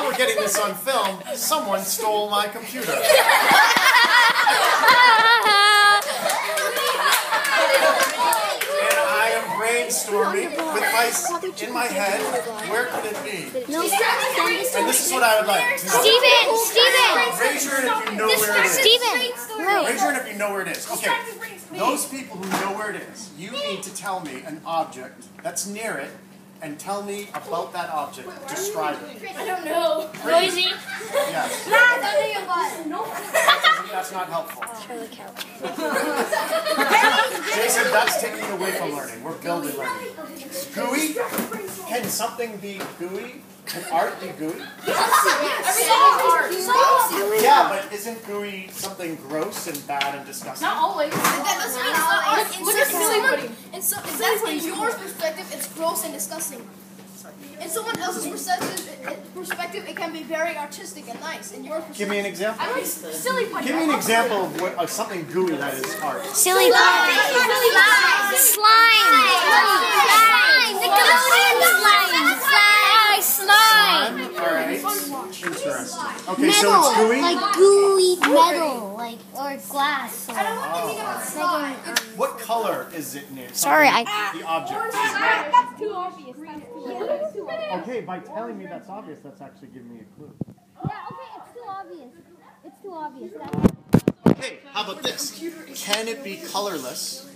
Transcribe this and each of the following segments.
while we're getting this on film, someone stole my computer. And I am brainstorming in my head, where could it be? No, and this is what I would like to know. Steven! Raise your hand if you know where it is. Steven! Raise your hand if you know where it is. Okay, those people who know where it is, you need to tell me an object that's near it, and tell me about that object. Describe it. I don't know. Noisy? Yes. That's not helpful. Jason, that's taking away from learning. We're building learning. Gooey? Can something be gooey? Can art be gooey? Yeah, but isn't gooey something gross and bad and disgusting? Not always. That doesn't mean it's not art. Look at silly pudding. In your perspective, it's gross and disgusting. In someone else's perspective, it can be very artistic and nice. In your perspective, give me an example. I like silly pudding. Give me an example of what, something gooey that is art. Silly pudding. Slime. Nickelodeon slime. All right. Interesting. Okay, Metal, so it's gooey? like gooey metal, or glass. Or What color is it near? Sorry, The object. That's too obvious. Okay, by telling me that's obvious, that's actually giving me a clue. Yeah, okay, it's too obvious. It's too obvious. Okay, how about this? Can it be colorless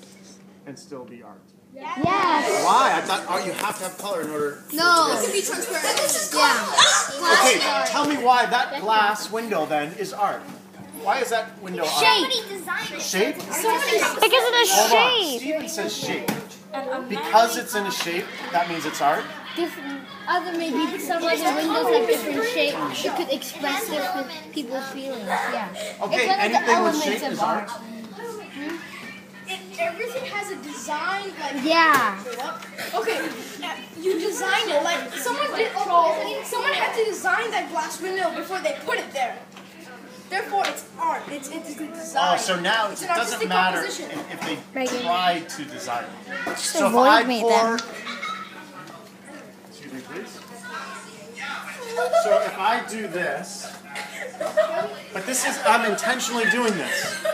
and still be art? Yes. Why? I thought you have to have color in order. No. It can be transparent. Yeah. Okay, tell me why that glass window then is art. Why is that window art? Shape? Because of the Hold on. shape. Steven says shape. Because it's in a shape, that means it's art? Maybe some other windows have different shapes. It could express different people's feelings. Yeah. Okay, anything with shape is art. Everything has a design, Yeah. Okay, you designed it, someone had to design that glass window before they put it there. Therefore, it's art. It's the design. Oh, so now it doesn't matter if they tried to design it. So if I pour... Excuse me, please. So if I do this, but this is, I'm intentionally doing this.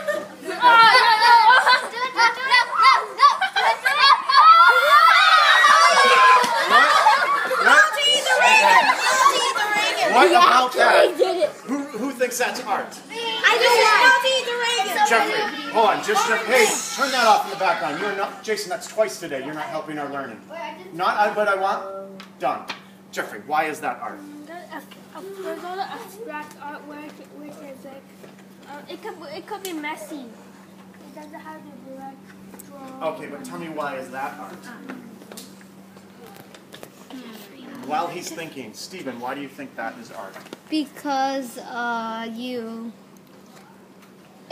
What about that? Who thinks that's art? Jeffrey, hold on, hey, turn that off in the background. You're not, Jason, that's twice today. You're not helping our learning. Not what I want. Done. Jeffrey, why is that art? There's all the abstract artwork which is it could be messy. It doesn't have the direct draw. Okay, but tell me why is that art? While he's thinking, Stephen, why do you think that is art? Because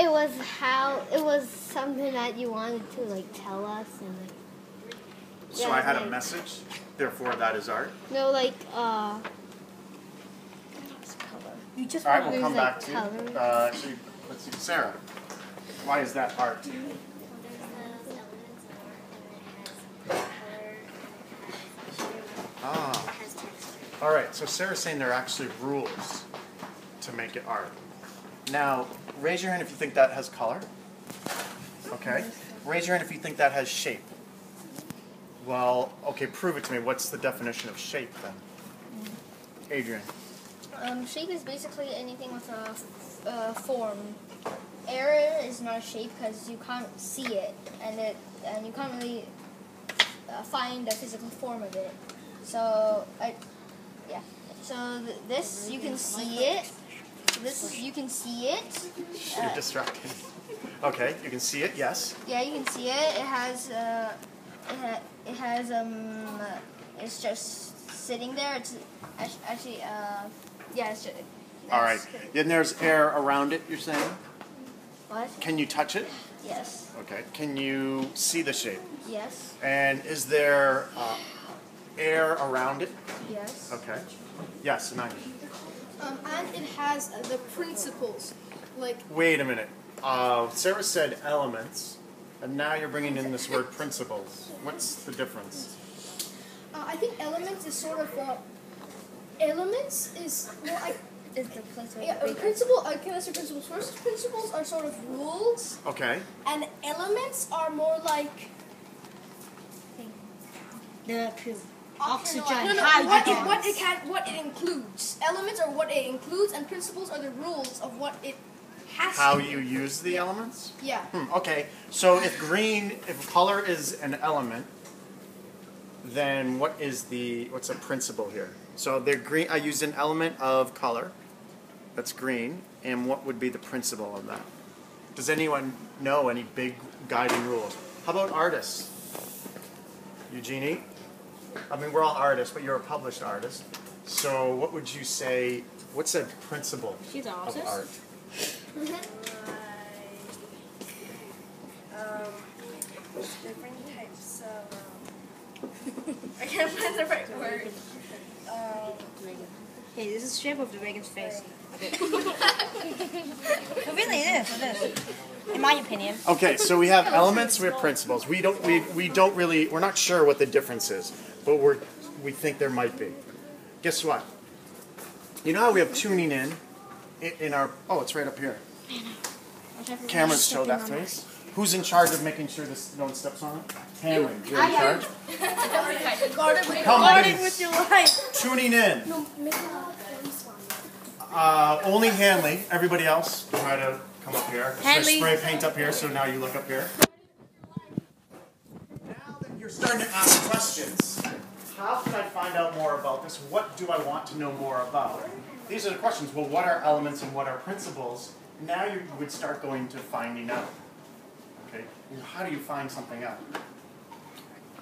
it was something that you wanted to tell us and So I had a message, therefore that is art? No, All right, we'll come back to you. Actually, let's see, Sarah, why is that art? All right, so Sarah's saying there are actually rules to make it art. Now, raise your hand if you think that has color. Okay. Raise your hand if you think that has shape. Well, okay, prove it to me. What's the definition of shape then? Adrian. Shape is basically anything with a form. Error is not a shape because you can't see it, and you can't really find the physical form of it. So this you can see it. You can see it. You're distracted. Okay, you can see it. Yes. Yeah, you can see it. It's just sitting there. It's actually yeah. It's just, all right. Then there's air around it. You're saying? What? Can you touch it? Yes. Okay. Can you see the shape? Yes. And is there air around it? Yes. Okay. Yes, Ananya. And it has the principles, Wait a minute. Sarah said elements, and now you're bringing in this word principles. What's the difference? I think elements is sort of elements is Is the place where yeah, the principle. Can I say principles first? Principles are sort of rules, Okay. and elements are more like The oxygen, oxygen, what it includes. Elements are what it includes, and principles are the rules of what it has. How to you use the elements? Yeah. Okay, so if color is an element, then what's a principle here? So they're green. I used an element of color. That's green. And what would be the principle of that? Does anyone know any big guiding rules? How about artists? Eugenie? I mean, we're all artists, but you're a published artist. So what would you say, what's a principle She's an of artist. art? Different types of. I can't find the right word. Hey, this is the shape of the Reagan's face. It really is. It is. In my opinion. Okay, so we have elements, we have principles. We don't really, we're not sure what the difference is, but we think there might be. Guess what? You know how we have tuning in our, oh, it's right up here. Cameras show that face. Who's in charge of making sure no one steps on it? Hanley, you're in charge? Come, Guarding with your life. tuning in. Only Hanley. Everybody else, try to come up here. Hanley. Spray paint up here, so now you look up here. Now that you're starting to ask questions, how can I find out more about this? What do I want to know more about? These are the questions. Well, what are elements and what are principles? Now you would start going to finding out. Okay, well, how do you find something out?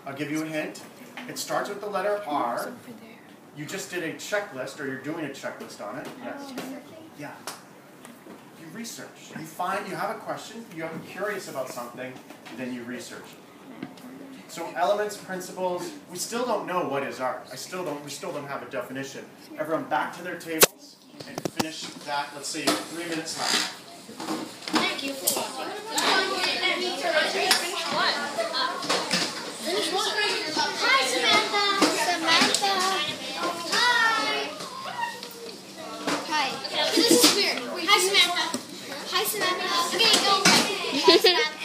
I'll give you a hint. It starts with the letter R. You just did a checklist, or you're doing a checklist on it. Yes. Yeah. You research. You have a question, you're curious about something, then you research. So elements, principles, we still don't know what is art. We still don't have a definition. Everyone back to their tables and finish that. Let's see, 3 minutes left. Thank you for Finish what? Hi, Samantha. Samantha. Hi. This is weird. Hi, Samantha. Hi, Samantha. Okay, go. Hi, Samantha.